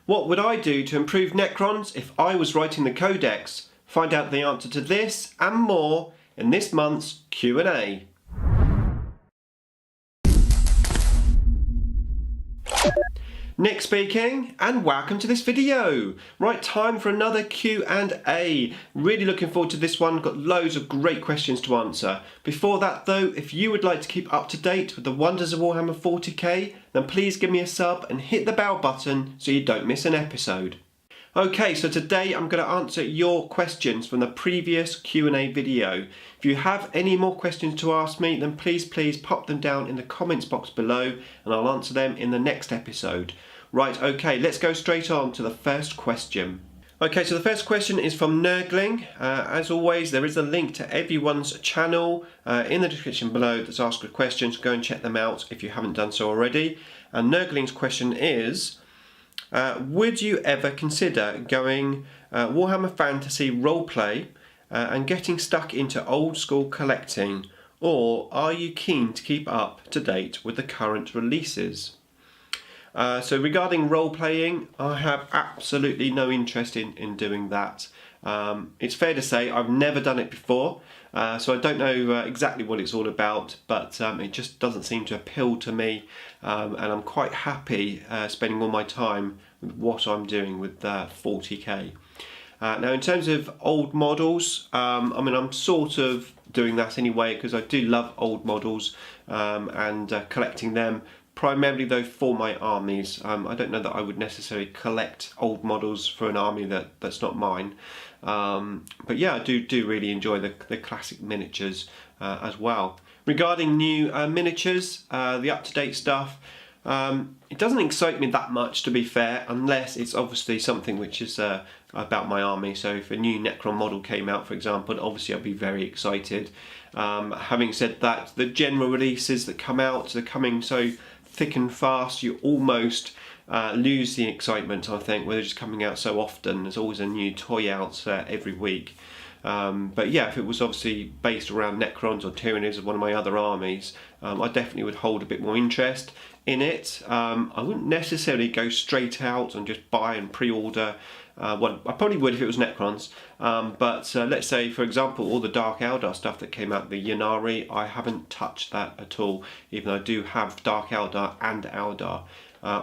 What would I do to improve Necrons if I was writing the Codex? Find out the answer to this and more in this month's Q&A. Nick speaking, and welcome to this video. Right, time for another Q&A. Really looking forward to this one. Got loads of great questions to answer. Before that though, if you would like to keep up to date with the wonders of Warhammer 40k, then please give me a sub and hit the bell button so you don't miss an episode. Okay, so today I'm going to answer your questions from the previous Q&A video. If you have any more questions to ask me, then please pop them down in the comments box below and I'll answer them in the next episode. Right, okay, let's go straight on to the first question. Okay, so the first question is from Nergling. As always, there is a link to everyone's channel in the description below that's asked questions. Go and check them out if you haven't done so already. And Nergling's question is, would you ever consider going Warhammer Fantasy roleplay and getting stuck into old school collecting, or are you keen to keep up to date with the current releases? So regarding role-playing, I have absolutely no interest in doing that. It's fair to say I've never done it before, so I don't know exactly what it's all about, but it just doesn't seem to appeal to me, and I'm quite happy spending all my time with what I'm doing with 40k. Now in terms of old models, I mean, I'm sort of doing that anyway because I do love old models and collecting them. Primarily though for my armies. I don't know that I would necessarily collect old models for an army that's not mine. But yeah, I do really enjoy the classic miniatures as well. Regarding new miniatures, the up-to-date stuff, it doesn't excite me that much, to be fair, unless it's obviously something which is about my army. So if a new Necron model came out, for example, obviously I'd be very excited. Having said that, the general releases that come out, they're coming so thick and fast, you almost lose the excitement, I think, where they're just coming out so often. There's always a new toy out every week. But yeah, if it was obviously based around Necrons or Tyranids of one of my other armies, I definitely would hold a bit more interest in it. I wouldn't necessarily go straight out and just buy and pre-order. Well, I probably would if it was Necrons, but let's say, for example, all the Dark Eldar stuff that came out, the Ynnari, I haven't touched that at all, even though I do have Dark Eldar and Eldar.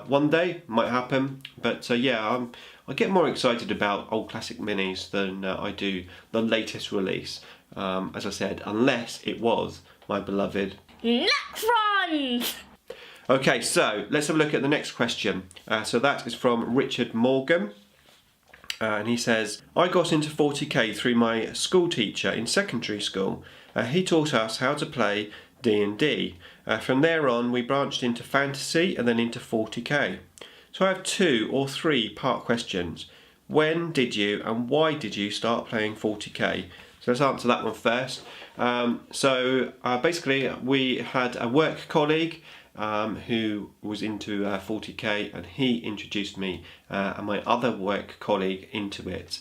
One day, might happen, but yeah, I get more excited about old classic minis than I do the latest release, as I said, unless it was my beloved Necrons! Okay, so let's have a look at the next question. So that is from Richard Morgan. And he says, I got into 40k through my school teacher in secondary school. He taught us how to play D&D. From there on, we branched into fantasy and then into 40k. So I have 2 or 3 part questions. When did you and why did you start playing 40k? So let's answer that one first. Basically, we had a work colleague who was into 40k, and he introduced me and my other work colleague into it.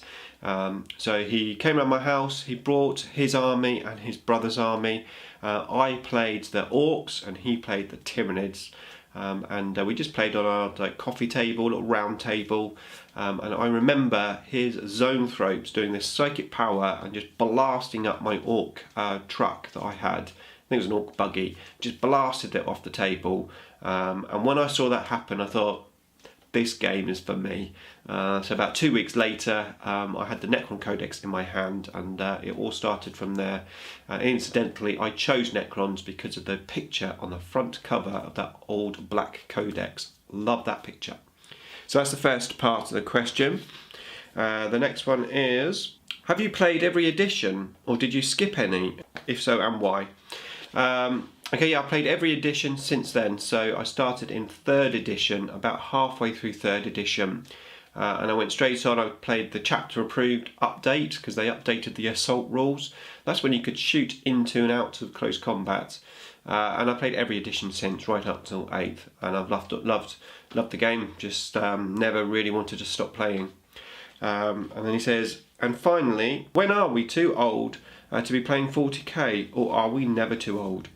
So he came around my house, he brought his army and his brother's army. I played the orcs and he played the Tyranids. And we just played on our coffee table, little round table, and I remember his Zoanthropes doing this psychic power and just blasting up my orc truck that I had. I think it was an orc buggy, just blasted it off the table, and when I saw that happen I thought, this game is for me. So about 2 weeks later, I had the Necron Codex in my hand, and it all started from there. Incidentally, I chose Necrons because of the picture on the front cover of that old black Codex. Love that picture. So that's the first part of the question. The next one is, have you played every edition, or did you skip any? If so, and why? Okay, yeah, I've played every edition since then. So I started in 3rd edition, about halfway through 3rd edition, and I went straight on. I played the chapter approved update because they updated the assault rules. That's when you could shoot into and out of close combat, and I played every edition since, right up till 8th, and I've loved the game. Just never really wanted to stop playing. And then he says, and finally, when are we too old to be playing 40k, or are we never too old?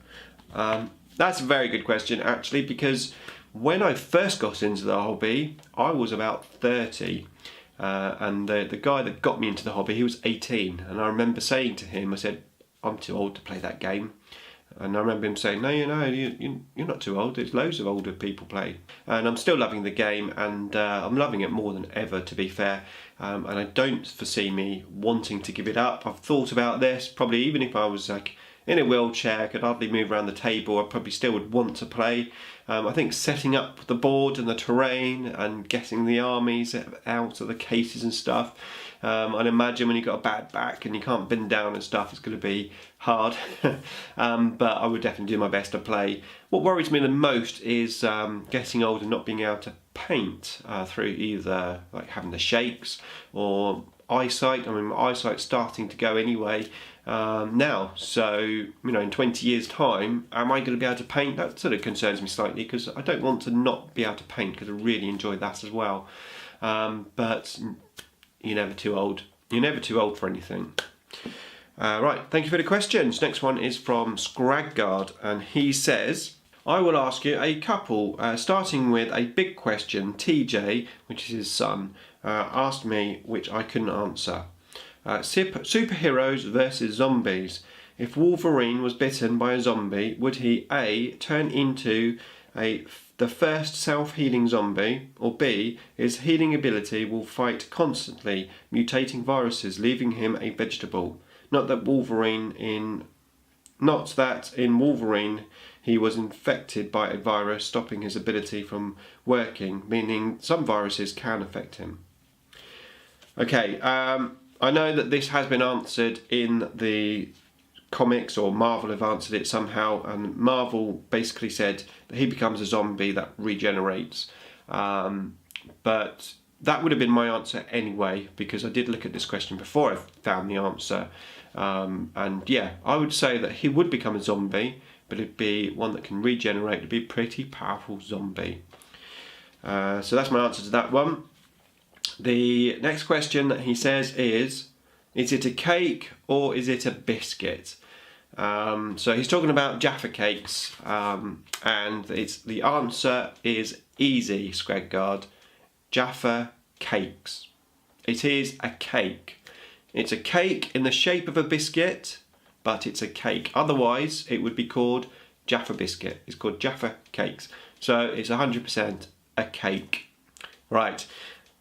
That's a very good question, actually, because When I first got into the hobby, I was about 30. And the guy that got me into the hobby, he was 18. And I remember saying to him, I said, I'm too old to play that game. And I remember him saying, no, you're not too old. There's loads of older people play. And I'm still loving the game, and I'm loving it more than ever, to be fair. And I don't foresee me wanting to give it up. I've thought about this, probably even if I was like in a wheelchair, could hardly move around the table, I probably still would want to play. I think setting up the board and the terrain and getting the armies out of the cases and stuff, I'd imagine when you've got a bad back and you can't bend down and stuff, it's going to be hard. But I would definitely do my best to play. What worries me the most is getting old and not being able to paint through either like having the shakes or eyesight. I mean, my eyesight's starting to go anyway now, so in 20 years time, am I going to be able to paint? That sort of concerns me slightly, because I don't want to not be able to paint, because I really enjoy that as well. But you're never too old. You're never too old for anything. Right, thank you for the questions. Next one is from Scrag Guard, and he says, I will ask you a couple, starting with a big question. TJ, which is his son, asked me, which I couldn't answer. Superheroes versus zombies. If Wolverine was bitten by a zombie, would he A, turn into the first self-healing zombie, or B, his healing ability will fight constantly, mutating viruses, leaving him a vegetable? Not that in Wolverine he was infected by a virus, stopping his ability from working, meaning some viruses can affect him. Okay, I know that this has been answered in the comics, or Marvel have answered it somehow, and Marvel basically said that he becomes a zombie that regenerates. But that would have been my answer anyway, because I did look at this question before I found the answer. And yeah, I would say that he would become a zombie, but it'd be one that can regenerate. It'd be a pretty powerful zombie. So that's my answer to that one. The next question that he says is it a cake or is it a biscuit? So he's talking about Jaffa cakes, and the answer is easy, Scrag Guard. Jaffa cakes. It is a cake. It's a cake in the shape of a biscuit, but it's a cake. Otherwise, it would be called Jaffa biscuit. It's called Jaffa cakes. So it's 100% a cake. Right.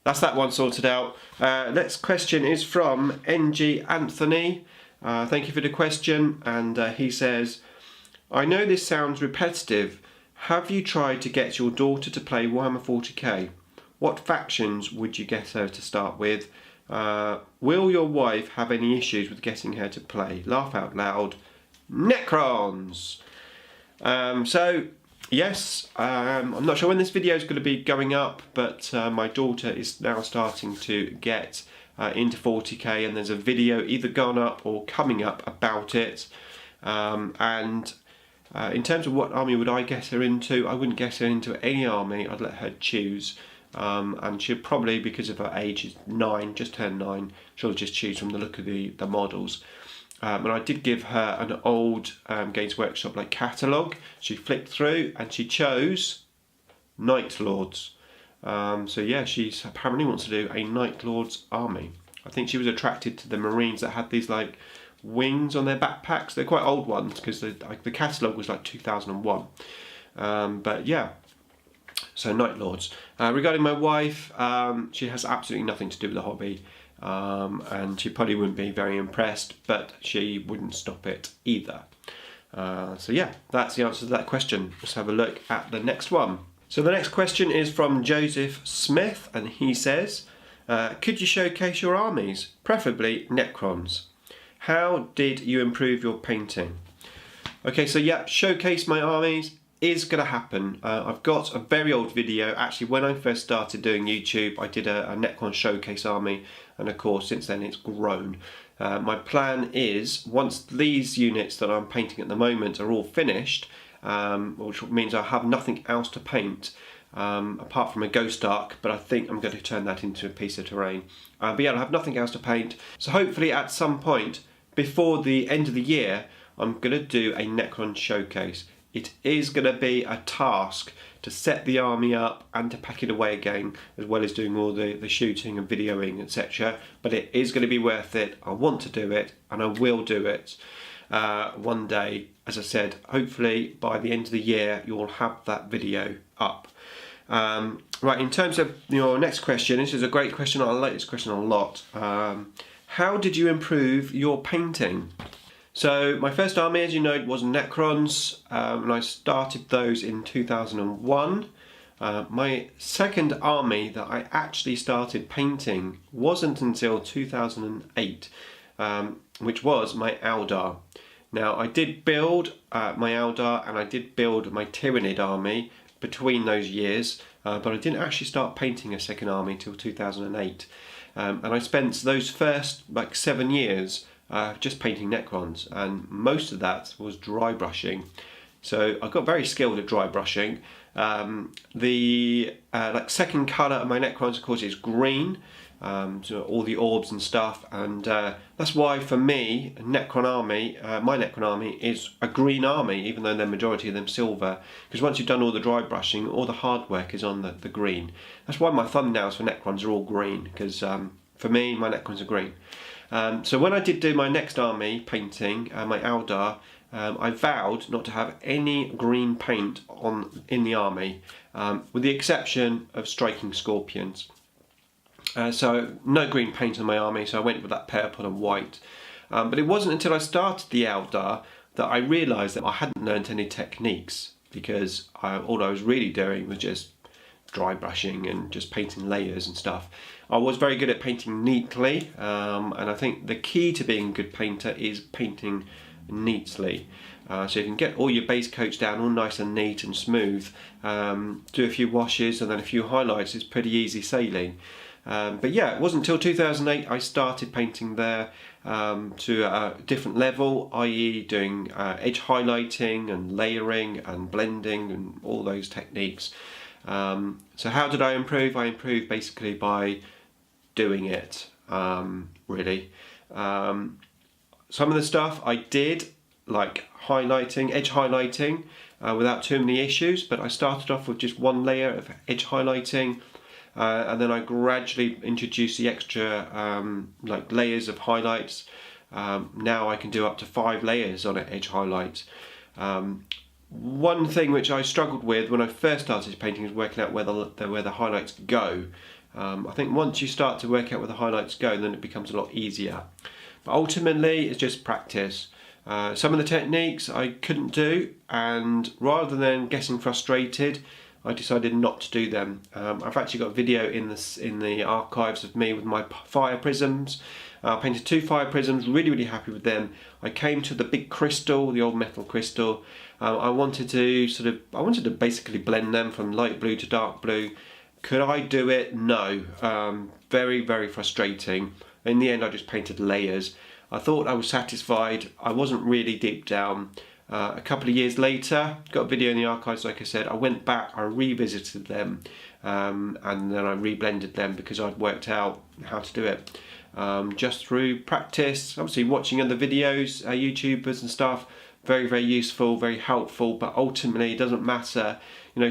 That's that one sorted out. Next question is from NG Anthony. Thank you for the question. And he says, I know this sounds repetitive. Have you tried to get your daughter to play Warhammer 40k? What factions would you get her to start with? Will your wife have any issues with getting her to play? Laugh out loud. Necrons! So, yes, I'm not sure when this video is going to be going up, but my daughter is now starting to get into 40k, and there's a video either gone up or coming up about it. And in terms of what army would I get her into, I wouldn't get her into any army. I'd let her choose. And she'll probably, because of her age, is 9, just turned 9, she'll just choose from the look of the models. And I did give her an old Games Workshop like catalogue. She flicked through and she chose Night Lords. So yeah, she apparently wants to do a Night Lords army. I think she was attracted to the Marines that had these like wings on their backpacks. They're quite old ones, because the catalogue was like 2001. But yeah. So Night Lords. Regarding my wife, she has absolutely nothing to do with the hobby, and she probably wouldn't be very impressed, but she wouldn't stop it either. So yeah, that's the answer to that question. Let's have a look at the next one. So the next question is from Joseph Smith, and he says, could you showcase your armies, preferably Necrons? How did you improve your painting? Okay, so yeah, showcase my armies is going to happen. I've got a very old video. Actually, when I first started doing YouTube, I did a Necron showcase army, and of course since then it's grown. My plan is, once these units that I'm painting at the moment are all finished, which means I have nothing else to paint apart from a Ghost Ark, but I think I'm going to turn that into a piece of terrain. But yeah, I have nothing else to paint, so hopefully at some point before the end of the year I'm going to do a Necron showcase. It is going to be a task to set the army up and to pack it away again, as well as doing all the shooting and videoing, etc. But it is going to be worth it. I want to do it, and I will do it one day. As I said, hopefully by the end of the year you'll have that video up. Right, in terms of your next question, this is a great question. I like this question a lot. How did you improve your painting? So my first army, as you know, was Necrons, and I started those in 2001. My second army that I actually started painting wasn't until 2008, which was my Eldar. Now I did build my Eldar and I did build my Tyranid army between those years, but I didn't actually start painting a second army till 2008. And I spent those first 7 years just painting Necrons, and most of that was dry brushing. So I got very skilled at dry brushing. The second colour of my Necrons, of course, is green. So all the orbs and stuff, and that's why for me, Necron army, my Necron army is a green army, even though the majority of them silver, because once you've done all the dry brushing, all the hard work is on the green. That's why my thumbnails for Necrons are all green, because for me, my Necrons are green. So when I did do my next army painting, my Eldar, I vowed not to have any green paint in the army, with the exception of striking scorpions. So no green paint on my army, so I went with that purple and white. But it wasn't until I started the Eldar that I realised that I hadn't learnt any techniques, because all I was really doing was just dry brushing and just painting layers and stuff. I was very good at painting neatly, and I think the key to being a good painter is painting neatly. So you can get all your base coats down all nice and neat and smooth, do a few washes and then a few highlights. It's pretty easy sailing. But yeah, it wasn't until 2008 I started painting there to a different level, i.e. doing edge highlighting and layering and blending and all those techniques. So how did I improve? I improved basically by doing it, really. Some of the stuff I did, like highlighting, edge highlighting, without too many issues, but I started off with just one layer of edge highlighting, and then I gradually introduced the extra layers of highlights. Now I can do up to 5 layers on an edge highlight. One thing which I struggled with when I first started painting is working out where the highlights go. I think once you start to work out where the highlights go, then it becomes a lot easier. But ultimately, it's just practice. Some of the techniques I couldn't do, and rather than getting frustrated, I decided not to do them. I've actually got a video in the archives of me with my fire prisms. I painted 2 fire prisms, really happy with them. I came to the big crystal, the old metal crystal. I wanted to basically blend them from light blue to dark blue. Could I do it? No. Very frustrating. In the end, I just painted layers. I thought I was satisfied. I wasn't really deep down. A couple of years later, got a video in the archives, like I said, I went back, I revisited them, and then I reblended them because I'd worked out how to do it. Just through practice, obviously watching other videos, YouTubers and stuff, very useful, very helpful, but ultimately it doesn't matter.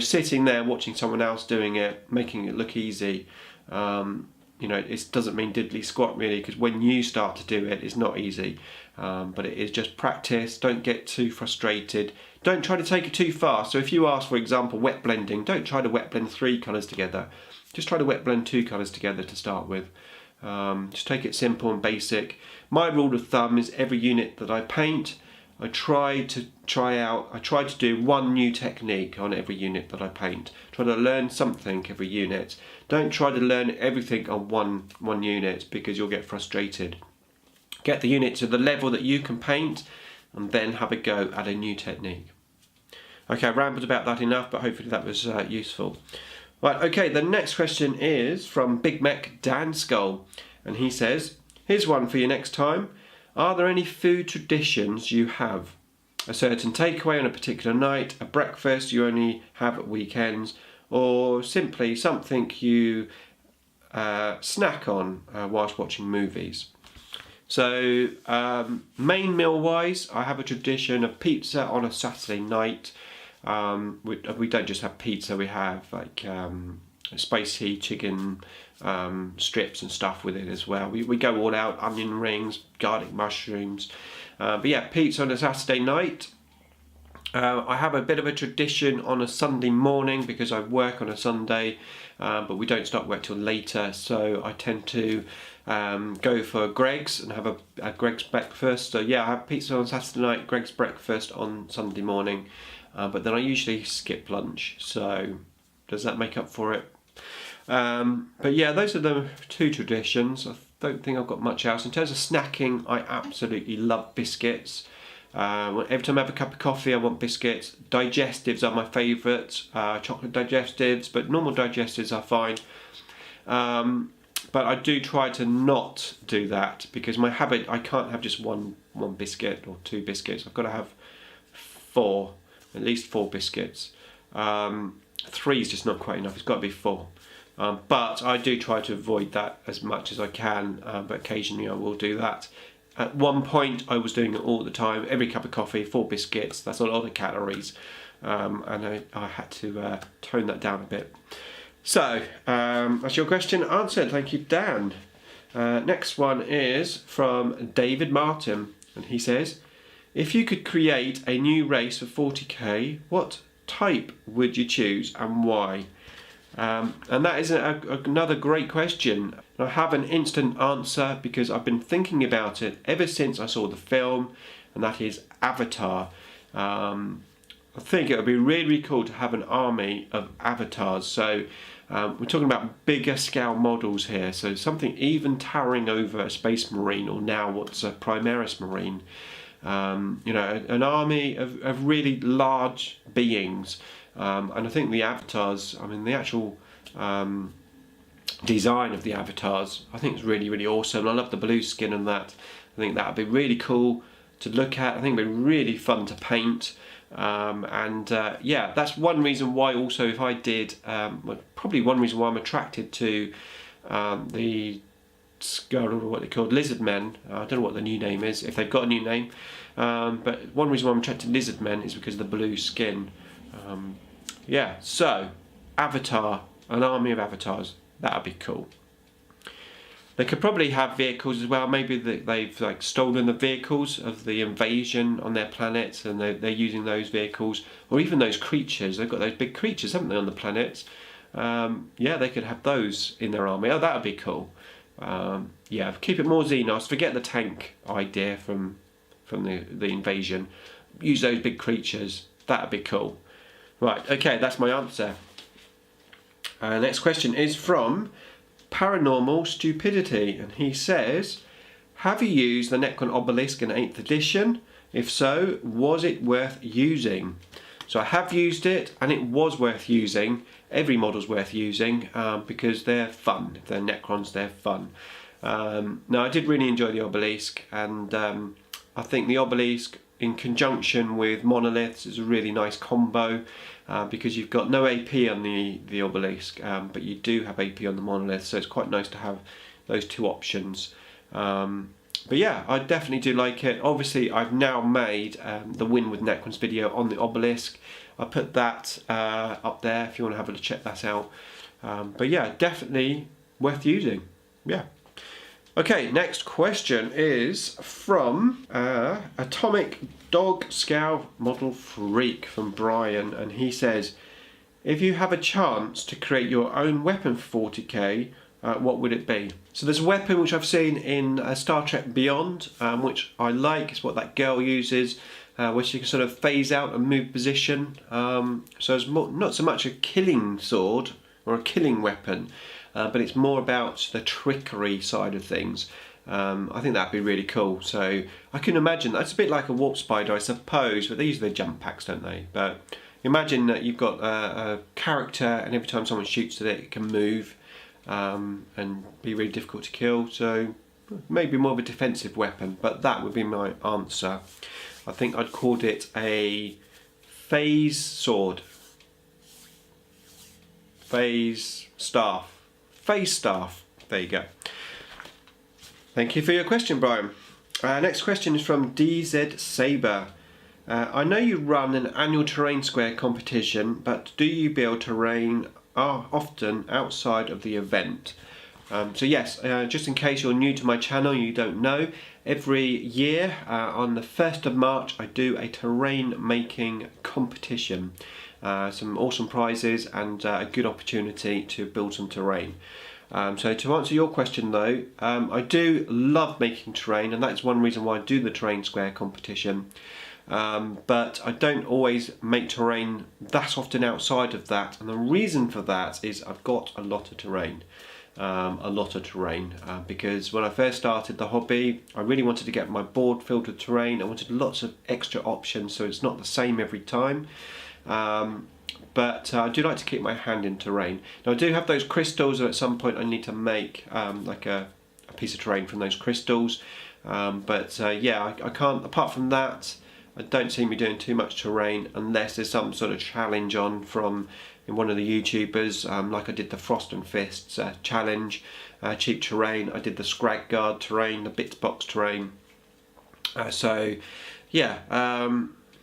Sitting there watching someone else doing it, making it look easy, it doesn't mean diddly squat really, because when you start to do it, it's not easy. But it is just practice. Don't get too frustrated. Don't try to take it too far. So if you ask, for example, wet blending, don't try to wet blend 3 colours together. Just try to wet blend 2 colours together to start with. Just take it simple and basic. My rule of thumb is every unit that I paint, I try to do one new technique on every unit that I paint. Try to learn something every unit. Don't try to learn everything on one unit, because you'll get frustrated. Get the unit to the level that you can paint, and then have a go at a new technique. Okay, I rambled about that enough, but hopefully that was useful. Right, okay, the next question is from Mek Danskull, and he says, here's one for you next time. Are there any food traditions you have? A certain takeaway on a particular night, a breakfast you only have at weekends, or simply something you snack on whilst watching movies? So, main meal wise, I have a tradition of pizza on a Saturday night. We don't just have pizza, we have like spicy chicken strips and stuff with it as well. We go all out, onion rings, garlic mushrooms. But yeah, pizza on a Saturday night. I have a bit of a tradition on a Sunday morning because I work on a Sunday, but we don't start work till later, so I tend to go for Greg's and have a Greg's breakfast. So yeah, I have pizza on Saturday night, Greg's breakfast on Sunday morning, but then I usually skip lunch, so does that make up for it? But yeah, those are the two traditions. I don't think I've got much else. In terms of snacking, I absolutely love biscuits. Every time I have a cup of coffee I want biscuits. Digestives are my favourite, chocolate digestives, but normal digestives are fine. But I do try to not do that because my habit, I can't have just one biscuit or two biscuits. I've got to have at least four biscuits. 3 is just not quite enough, it's got to be 4. But I do try to avoid that as much as I can, but occasionally I will do that. At one point I was doing it all the time, every cup of coffee, 4 biscuits, that's a lot of calories, and I had to tone that down a bit. So, that's your question answered, thank you Dan. Next one is from David Martin, and he says, if you could create a new race for 40k, what type would you choose and why? And that is another great question. I have an instant answer because I've been thinking about it ever since I saw the film, and that is Avatar. I think it would be really, really cool to have an army of avatars. So we're talking about bigger scale models here, so something even towering over a Space Marine, or now what's a Primaris Marine. You know, an army of really large beings. And I think the avatars, I mean the actual design of the avatars, I think it's really, really awesome. I love the blue skin and that. I think that would be really cool to look at. I think it would be really fun to paint. Yeah, that's one reason why also if I did, probably one reason why I'm attracted to the what they're called, lizard men. I don't know what the new name is, if they've got a new name. But one reason why I'm attracted to lizard men is because of the blue skin. Yeah, so Avatar, an army of avatars, that would be cool. They could probably have vehicles as well. Maybe they've like stolen the vehicles of the invasion on their planet, and they're using those vehicles, or even those creatures. They've got those big creatures, haven't they, on the planet? Yeah, they could have those in their army. Oh, that would be cool. Yeah, keep it more Xenos. Forget the tank idea from the invasion. Use those big creatures. That would be cool. Right, okay, that's my answer. Next question is from Paranormal Stupidity, and he says, have you used the Necron Obelisk in 8th edition? If so, was it worth using? So I have used it, and it was worth using. Every model's worth using because they're fun. If they're Necrons, they're fun. Now, I did really enjoy the Obelisk, and I think the Obelisk in conjunction with monoliths is a really nice combo because you've got no AP on the Obelisk, but you do have AP on the monolith, so it's quite nice to have those two options. But yeah, I definitely do like it. Obviously, I've now made the Win with Necrons video on the Obelisk. I put that up there if you want to have a check that out. But yeah, definitely worth using. Yeah. Okay, next question is from Atomicdog Scout Model Freak from Brian, and he says, if you have a chance to create your own weapon for 40k, what would it be? So there's a weapon which I've seen in Star Trek Beyond, which I like. It's what that girl uses, where she can sort of phase out and move position. So it's not so much a killing sword or a killing weapon, but it's more about the trickery side of things. I think that'd be really cool. So I can imagine that's a bit like a warp spider, I suppose, but they use their jump packs, don't they? But imagine that you've got a character, and every time someone shoots at it, it can move and be really difficult to kill. So maybe more of a defensive weapon, but that would be my answer. I think I'd called it a phase sword. Phase staff. Phase staff. There you go. Thank you for your question, Brian. Next question is from DZ Sabre, I know you run an annual terrain square competition, but do you build terrain often outside of the event? So yes, just in case you're new to my channel, you don't know, every year on the 1st of March I do a terrain making competition. Some awesome prizes and a good opportunity to build some terrain. So to answer your question though, I do love making terrain, and that's one reason why I do the terrain square competition. But I don't always make terrain that often outside of that, and the reason for that is I've got a lot of terrain. Because when I first started the hobby, I really wanted to get my board filled with terrain. I wanted lots of extra options so it's not the same every time. But I do like to keep my hand in terrain. Now I do have those crystals, and at some point I need to make like a piece of terrain from those crystals. Yeah, I can't, apart from that, I don't see me doing too much terrain unless there's some sort of challenge on from one of the YouTubers, like I did the Frost and Fists challenge, cheap terrain. I did the Scrag Guard terrain, the Bitsbox terrain. So yeah,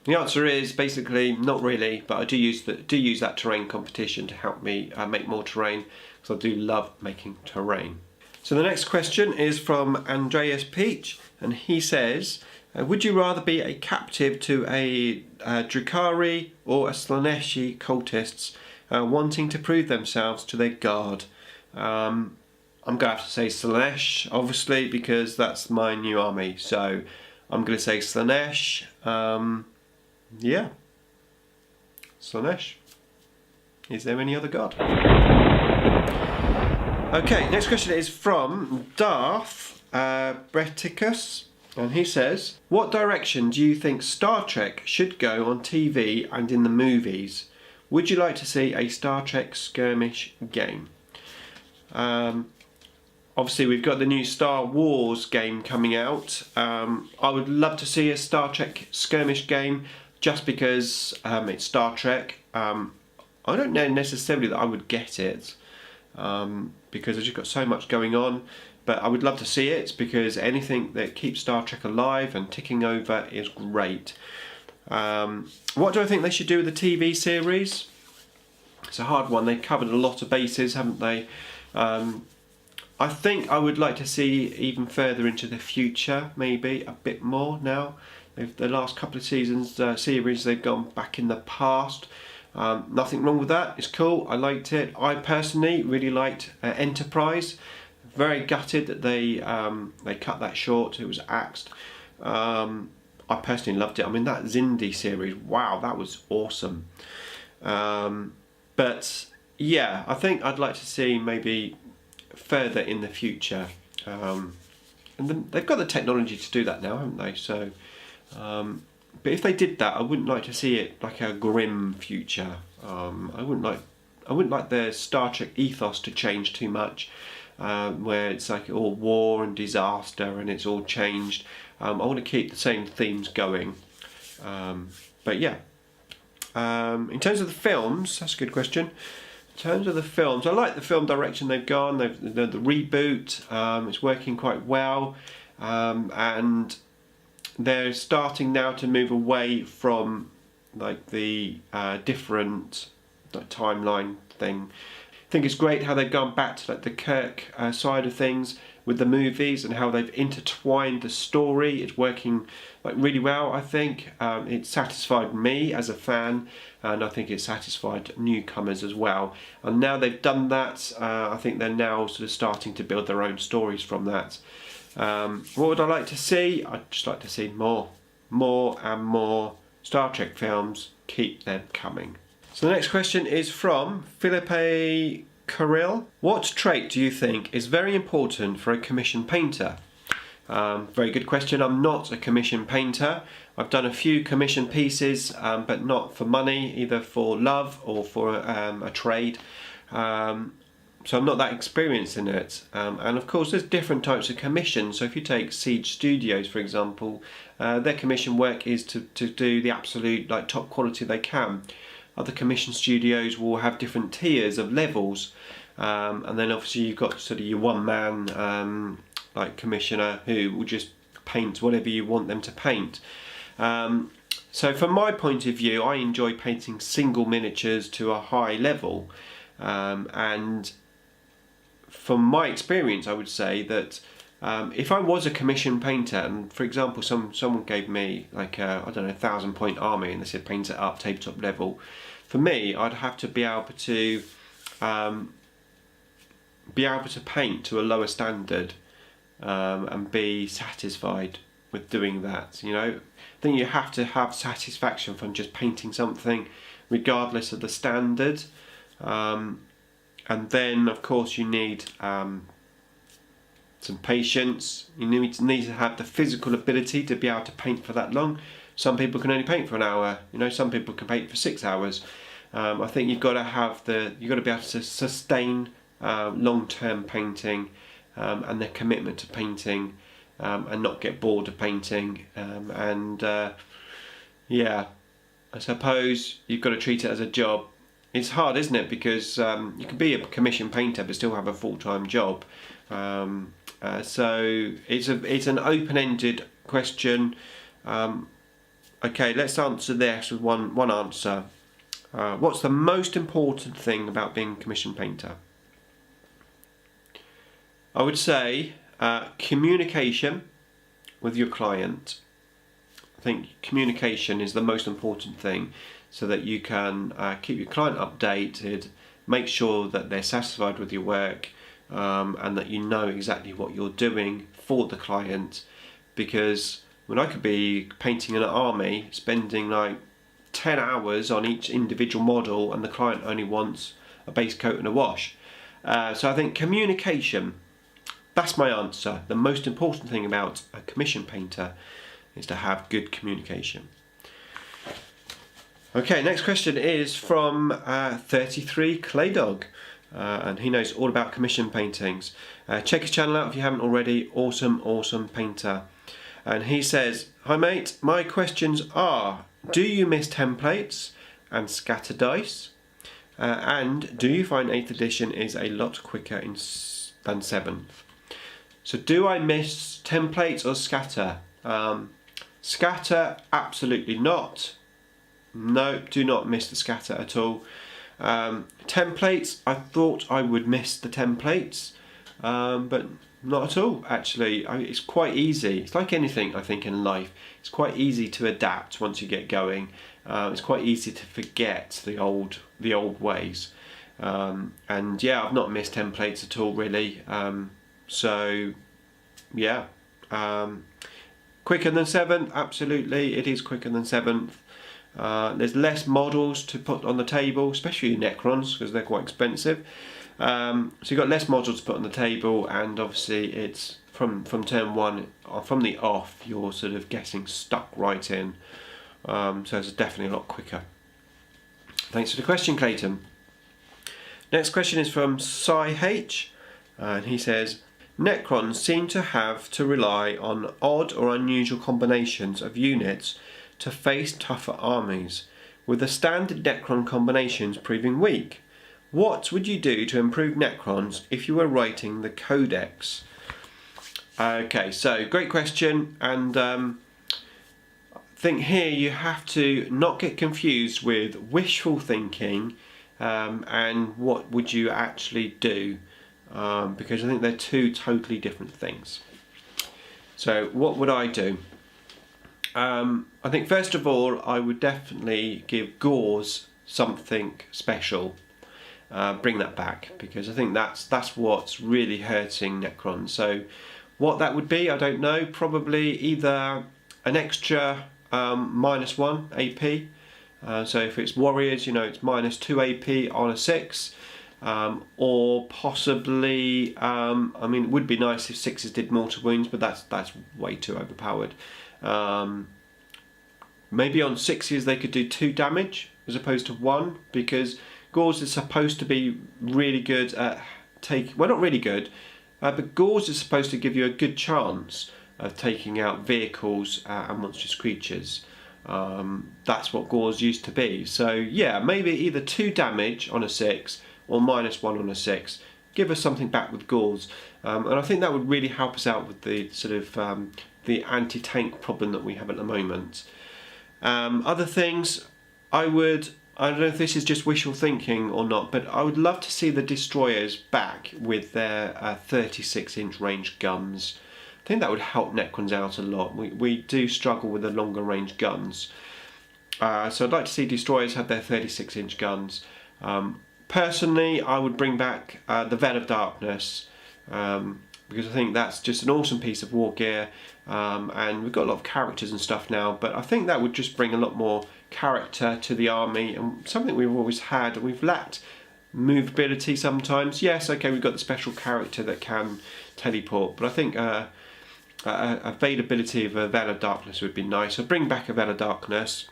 the answer is basically not really, but I do use that terrain competition to help me make more terrain, because I do love making terrain. So the next question is from Andreas Peahc, and he says, would you rather be a captive to a Drukhari or a Slaaneshi cultists wanting to prove themselves to their guard? I'm going to have to say Slaanesh, obviously, because that's my new army. So I'm going to say Slaanesh. Yeah. Slaanesh. Is there any other god? Okay, next question is from Darth Bretticus. And he says, what direction do you think Star Trek should go on TV and in the movies? Would you like to see a Star Trek skirmish game? Obviously we've got the new Star Wars game coming out. I would love to see a Star Trek skirmish game, just because it's Star Trek. I don't know necessarily that I would get it, because I've just got so much going on. But I would love to see it, because anything that keeps Star Trek alive and ticking over is great. What do I think they should do with the TV series? It's a hard one. They've covered a lot of bases, haven't they? I think I would like to see even further into the future, maybe a bit more now. The last couple of seasons, series, they've gone back in the past. Nothing wrong with that. It's cool. I liked it. I personally really liked Enterprise. Very gutted that they cut that short. It was axed. I personally loved it. I mean, that Xindi series, wow, that was awesome. But yeah, I think I'd like to see maybe further in the future. And then they've got the technology to do that now, haven't they? So, but if they did that, I wouldn't like to see it like a grim future. I wouldn't like the Star Trek ethos to change too much. Where it's like all war and disaster and it's all changed. I want to keep the same themes going. But yeah, in terms of the films, that's a good question. In terms of the films, I like the film direction they've gone. The reboot, it's working quite well, and they're starting now to move away from like the different timeline thing. I think it's great how they've gone back to like the Kirk side of things with the movies, and how they've intertwined the story. It's working like really well. I think it satisfied me as a fan, and I think it satisfied newcomers as well. And now they've done that, I think they're now sort of starting to build their own stories from that. What would I like to see? I'd just like to see more and more Star Trek films. Keep them coming. So the next question is from Felipe Correal. What trait do you think is very important for a commission painter? Very good question. I'm not a commission painter. I've done a few commission pieces, but not for money, either for love or for a trade. So I'm not that experienced in it. And of course there's different types of commissions. So if you take Siege Studios, for example, their commission work is to do the absolute like top quality they can. Other commission studios will have different tiers of levels, and then obviously you've got sort of your one-man like commissioner who will just paint whatever you want them to paint. So from my point of view, I enjoy painting single miniatures to a high level, and from my experience I would say that if I was a commission painter, and for example someone gave me like a, I don't know, 1,000-point army and they said paint it up tabletop level, for me I'd have to be able to paint to a lower standard and be satisfied with doing that. You know, I think you have to have satisfaction from just painting something regardless of the standard, and then of course you need some patience. You need to have the physical ability to be able to paint for that long. Some people can only paint for an hour, you know, some people can paint for 6 hours. I think you've got to be able to sustain long-term painting and the commitment to painting, and not get bored of painting, yeah, I suppose you've got to treat it as a job. It's hard, isn't it, because you can be a commission painter but still have a full-time job, so it's an open-ended question. Okay, let's answer this with one answer. What's the most important thing about being a commission painter? I would say communication with your client. I think communication is the most important thing, so that you can keep your client updated, make sure that they're satisfied with your work, and that you know exactly what you're doing for the client. Because when I could be painting an army, spending like 10 hours on each individual model, and the client only wants a base coat and a wash. So I think communication, that's my answer. The most important thing about a commission painter is to have good communication. Okay, next question is from 33 Claydog, and he knows all about commission paintings. Check his channel out if you haven't already. Awesome painter. And he says, "Hi mate, my questions are: do you miss templates and scatter dice? And do you find 8th edition is a lot quicker than 7th? So do I miss templates or scatter? Scatter, absolutely not. No, do not miss the scatter at all. Templates, I thought I would miss the templates, but not at all, actually. It's quite easy. It's like anything, I think, in life. It's quite easy to adapt once you get going. It's quite easy to forget the old ways. And yeah, I've not missed templates at all, really. So yeah, quicker than 7th, absolutely, it is quicker than 7th. There's less models to put on the table, especially Necrons, because they're quite expensive. So you've got less models to put on the table, and obviously it's from turn 1, from the off, you're sort of getting stuck right in. So it's definitely a lot quicker. Thanks for the question, Clayton. Next question is from Cy H, and he says, Necrons seem to have to rely on odd or unusual combinations of units to face tougher armies, with the standard Necron combinations proving weak. What would you do to improve Necrons if you were writing the Codex? Okay, so great question, and I think here you have to not get confused with wishful thinking and what would you actually do, because I think they're two totally different things. So what would I do? I think first of all I would definitely give Gauze something special. Bring that back, because I think that's what's really hurting Necrons. So what that would be, I don't know. Probably either an extra -1 AP. So if it's warriors, you know, it's -2 AP on a 6. Or possibly, I mean, it would be nice if 6s did mortal wounds, but that's way too overpowered. Maybe on 6s they could do 2 damage as opposed to 1, because Gauze is supposed to be really good at well, not really good, but Gauze is supposed to give you a good chance of taking out vehicles and monstrous creatures. That's what Gauze used to be. So yeah, maybe either 2 damage on a 6 or -1 on a 6. Give us something back with Gauze, and I think that would really help us out with the sort of the anti-tank problem that we have at the moment. Other things, I don't know if this is just wishful thinking or not, but I would love to see the destroyers back with their 36-inch range guns. I think that would help Necrons out a lot. We do struggle with the longer range guns. So I'd like to see destroyers have their 36-inch guns. Personally, I would bring back the Veil of Darkness, because I think that's just an awesome piece of war gear, and we've got a lot of characters and stuff now, but I think that would just bring a lot more character to the army, and something we've always had. We've lacked movability sometimes. Yes, okay, we've got the special character that can teleport, but I think availability of a Veil of Darkness would be nice. So bring back a Veil of Darkness.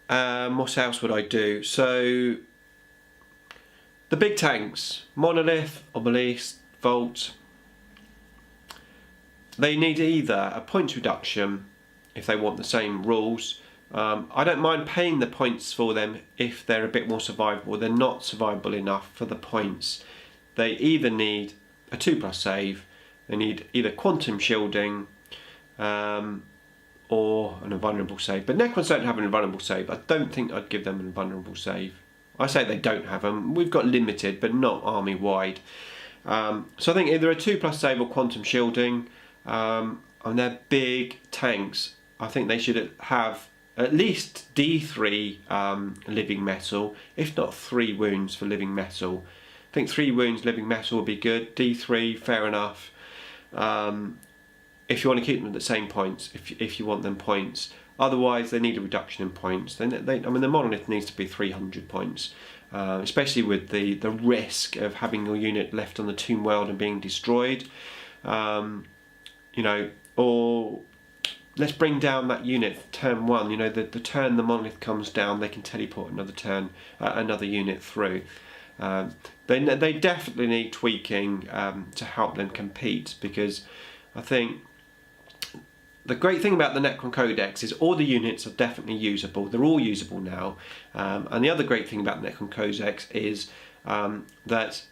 What else would I do? So the big tanks, Monolith, Obelisk, Volt, they need either a points reduction if they want the same rules. I don't mind paying the points for them if they're a bit more survivable. They're not survivable enough for the points. They either need a 2+ save, they need either quantum shielding, or an invulnerable save. But Necrons don't have an invulnerable save. I don't think I'd give them an invulnerable save. I say they don't have them. We've got limited, but not army-wide. So I think either a 2+ save or quantum shielding. And they're big tanks. I think they should have at least D3 living metal, if not 3 wounds for living metal. I think 3 wounds living metal would be good. D3, fair enough. If you want to keep them at the same points, if you want them points. Otherwise, they need a reduction in points. I mean, the Monolith needs to be 300 points, especially with the risk of having your unit left on the tomb world and being destroyed. You know, or let's bring down that unit turn 1. You know, the turn the Monolith comes down, they can teleport another unit through. They definitely need tweaking to help them compete, because I think the great thing about the Necron Codex is all the units are definitely usable. They're all usable now. And the other great thing about the Necron Codex is that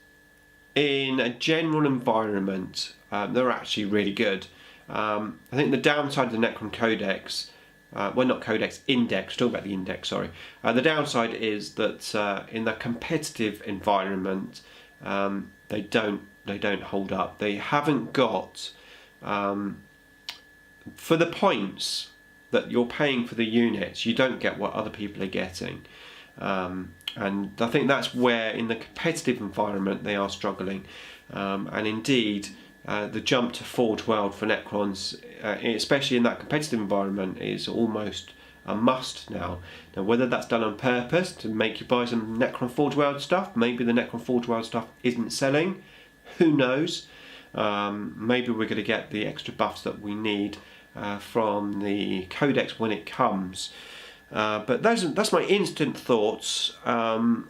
in a general environment, they're actually really good. I think the downside of the Necron Codex, well, not Codex, Index, talk about the Index, sorry. The downside is that in the competitive environment, they don't hold up. They haven't got, for the points that you're paying for the units, you don't get what other people are getting. And I think that's where in the competitive environment they are struggling. And indeed, the jump to Forge World for Necrons, especially in that competitive environment, is almost a must now. Now, whether that's done on purpose to make you buy some Necron Forge World stuff, maybe the Necron Forge World stuff isn't selling, who knows. Maybe we're going to get the extra buffs that we need from the Codex when it comes. But that's my instant thoughts on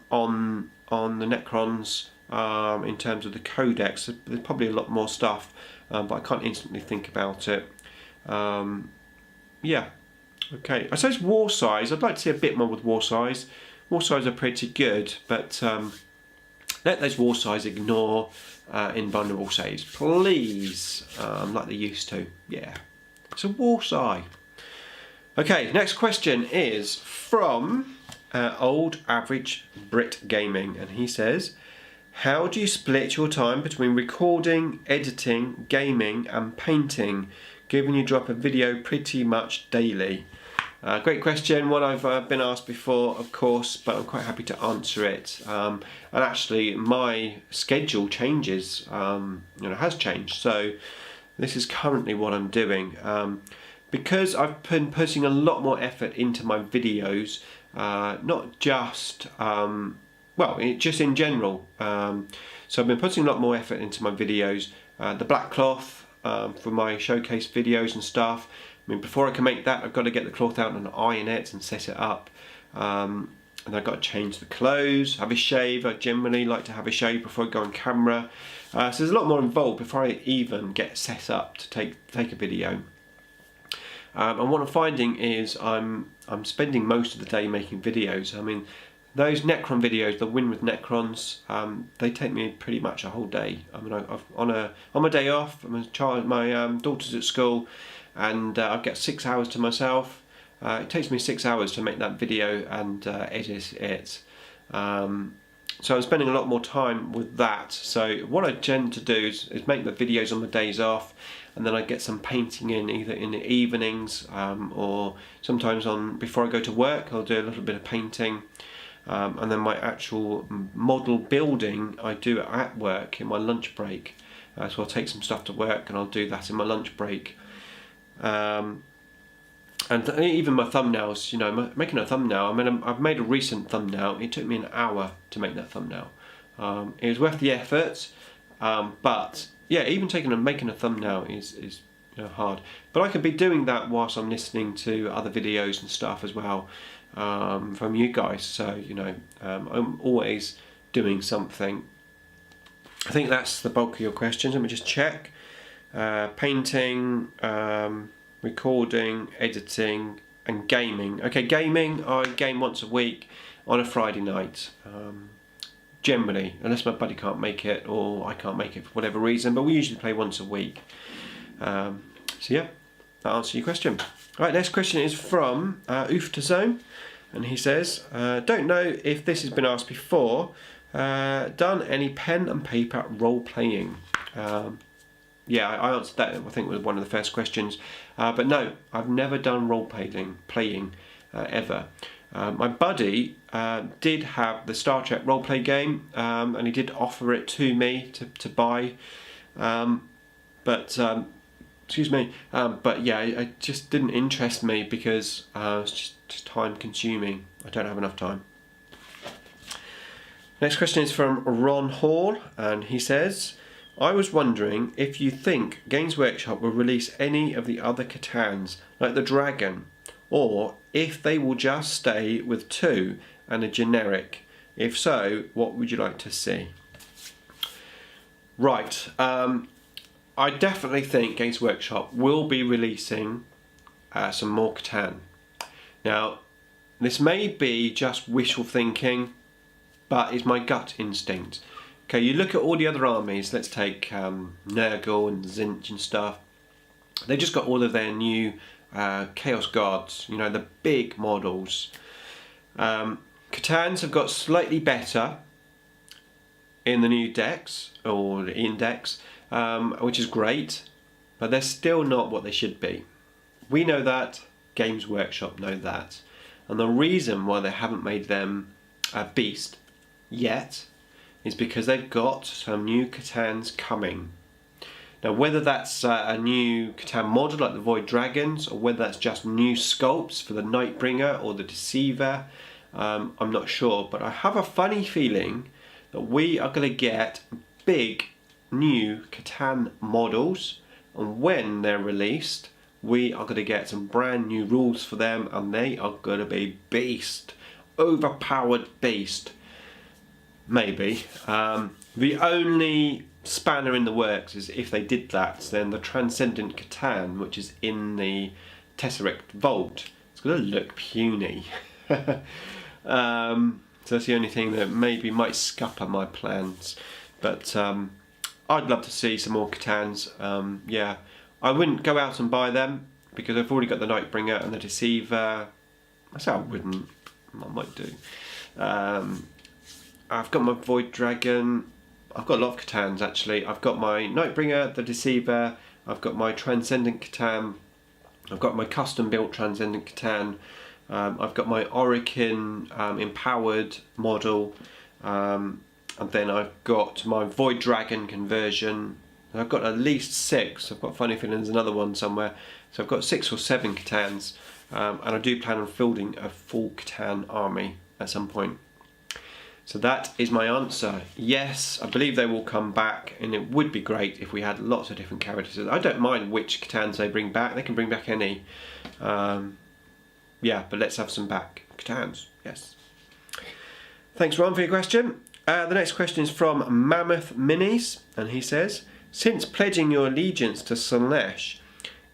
the Necrons. In terms of the Codex, there's probably a lot more stuff, but I can't instantly think about it. Yeah, okay. I suppose war size, I'd like to see a bit more with war size. War size are pretty good, but let those war size ignore invulnerable saves, please, like they used to. Yeah, so war size. Okay, next question is from Old Average Brit Gaming, and he says, how do you split your time between recording, editing, gaming and painting, given you drop a video pretty much daily? Great question, one I've been asked before, of course, but I'm quite happy to answer it. And actually, my schedule changes, has changed. So this is currently what I'm doing. Because I've been putting a lot more effort into my videos, not just just in general. So I've been putting a lot more effort into my videos. The black cloth for my showcase videos and stuff. I mean, before I can make that, I've got to get the cloth out and iron it and set it up. And I've got to change the clothes, have a shave. I generally like to have a shave before I go on camera. So there's a lot more involved before I even get set up to take a video. And what I'm finding is I'm spending most of the day making videos. I mean, those Necron videos, the Win with Necrons, they take me pretty much a whole day. I mean, on my day off, my daughter's at school, and I get 6 hours to myself. It takes me 6 hours to make that video and edit it. So I'm spending a lot more time with that. So what I tend to do is make the videos on the days off, and then I get some painting in either in the evenings or sometimes before I go to work. I'll do a little bit of painting, and then my actual model building I do at work in my lunch break. So I'll take some stuff to work and I'll do that in my lunch break. And even my thumbnails, you know, making a thumbnail, I mean, I've made a recent thumbnail. It took me an hour to make that thumbnail. It was worth the effort, but yeah, even making a thumbnail is you know, hard. But I could be doing that whilst I'm listening to other videos and stuff as well from you guys. So, you know, I'm always doing something. I think that's the bulk of your questions. Let me just check. Painting, recording, editing, and gaming. Okay, gaming, I game once a week on a Friday night. Generally, unless my buddy can't make it or I can't make it for whatever reason, but we usually play once a week. So yeah, that answers your question. Right, next question is from ooftaZone, and he says, don't know if this has been asked before, done any pen and paper role playing? Yeah, I answered that, I think, was one of the first questions. But no, I've never done role-playing ever. My buddy did have the Star Trek role-play game, and he did offer it to me to buy. Excuse me. But yeah, it just didn't interest me because it's just time-consuming. I don't have enough time. Next question is from Ron Hall, and he says, I was wondering if you think Games Workshop will release any of the other Catans, like the Dragon, or if they will just stay with 2 and a generic. If so, what would you like to see? Right, I definitely think Games Workshop will be releasing some more Catan. Now, this may be just wishful thinking, but it's my gut instinct. Okay, you look at all the other armies, let's take Nergal and Tzeentch and stuff. They just got all of their new Chaos Guards, you know, the big models. Catans have got slightly better in the new decks, or the index, which is great, but they're still not what they should be. We know that, Games Workshop know that. And the reason why they haven't made them a beast yet is because they've got some new Catans coming. Now, whether that's a new Catan model like the Void Dragons, or whether that's just new sculpts for the Nightbringer or the Deceiver, I'm not sure. But I have a funny feeling that we are going to get big new Catan models, and when they're released, we are going to get some brand new rules for them, and they are going to be beast, overpowered beast. Maybe. The only spanner in the works is if they did that, then the Transcendent Catan, which is in the Tesseract Vault, it's going to look puny. So that's the only thing that maybe might scupper my plans. But I'd love to see some more Catans. Yeah, I wouldn't go out and buy them because I've already got the Nightbringer and the Deceiver. I say I wouldn't. I might do. I've got my Void Dragon. I've got a lot of Catans actually. I've got my Nightbringer, the Deceiver. I've got my Transcendent Catan. I've got my custom built Transcendent Catan. I've got my Orokin empowered model. And then I've got my Void Dragon conversion. I've got at least 6. I've got a funny feeling there's another one somewhere. So I've got 6 or 7 Catans. And I do plan on fielding a full Catan army at some point. So that is my answer. Yes, I believe they will come back, and it would be great if we had lots of different characters. I don't mind which Catans they bring back. They can bring back any. Yeah, but let's have some back Catans. Yes. Thanks, Ron, for your question. The next question is from Mammoth Minis, and he says, since pledging your allegiance to Slaanesh,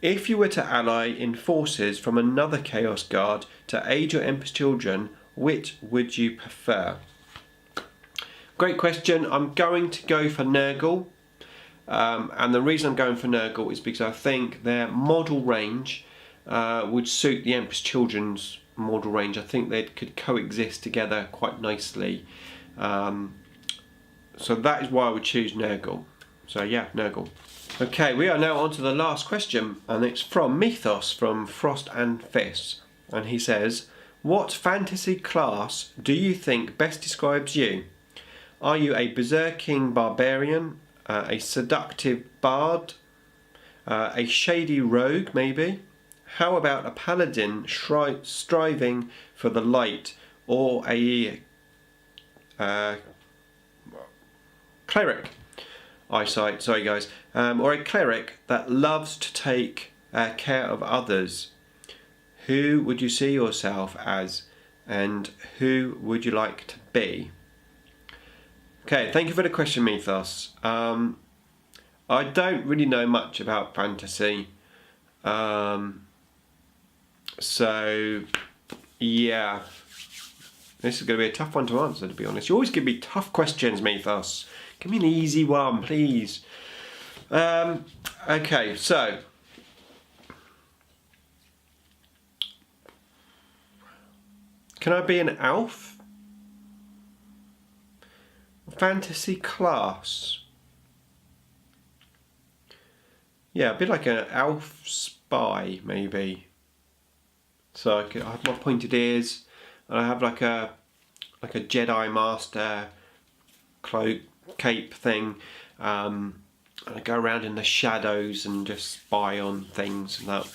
if you were to ally in forces from another Chaos Guard to aid your Emperor's children, which would you prefer? Great question. I'm going to go for Nergal, and the reason I'm going for Nergal is because I think their model range would suit the Emperor's Children's model range. I think they could coexist together quite nicely. So that is why I would choose Nergal. So yeah, Nergal. Okay, we are now on to the last question, and it's from Mythos from Frost and Fist. And he says, what fantasy class do you think best describes you? Are you a berserking barbarian, a seductive bard, a shady rogue maybe? How about a paladin striving for the light, or a cleric? Eyesight, sorry guys. Or a cleric that loves to take care of others. Who would you see yourself as, and who would you like to be? Okay, thank you for the question, Mythos. I don't really know much about fantasy. So, yeah. This is going to be a tough one to answer, to be honest. You always give me tough questions, Mythos. Give me an easy one, please. Okay, so. Can I be an elf? Fantasy class. Yeah, a bit like an elf spy, maybe. So I have my pointed ears, and I have like a Jedi Master cloak cape thing. And I go around in the shadows and just spy on things and that.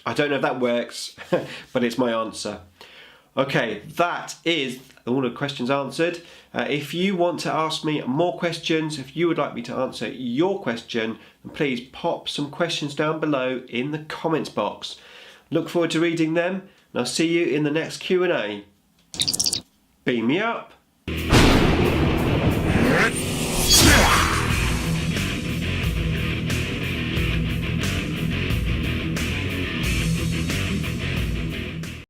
I don't know if that works, but it's my answer. Okay, that is all the questions answered. If you want to ask me more questions, if you would like me to answer your question, then please pop some questions down below in the comments box. Look forward to reading them, and I'll see you in the next Q&A. Beam me up.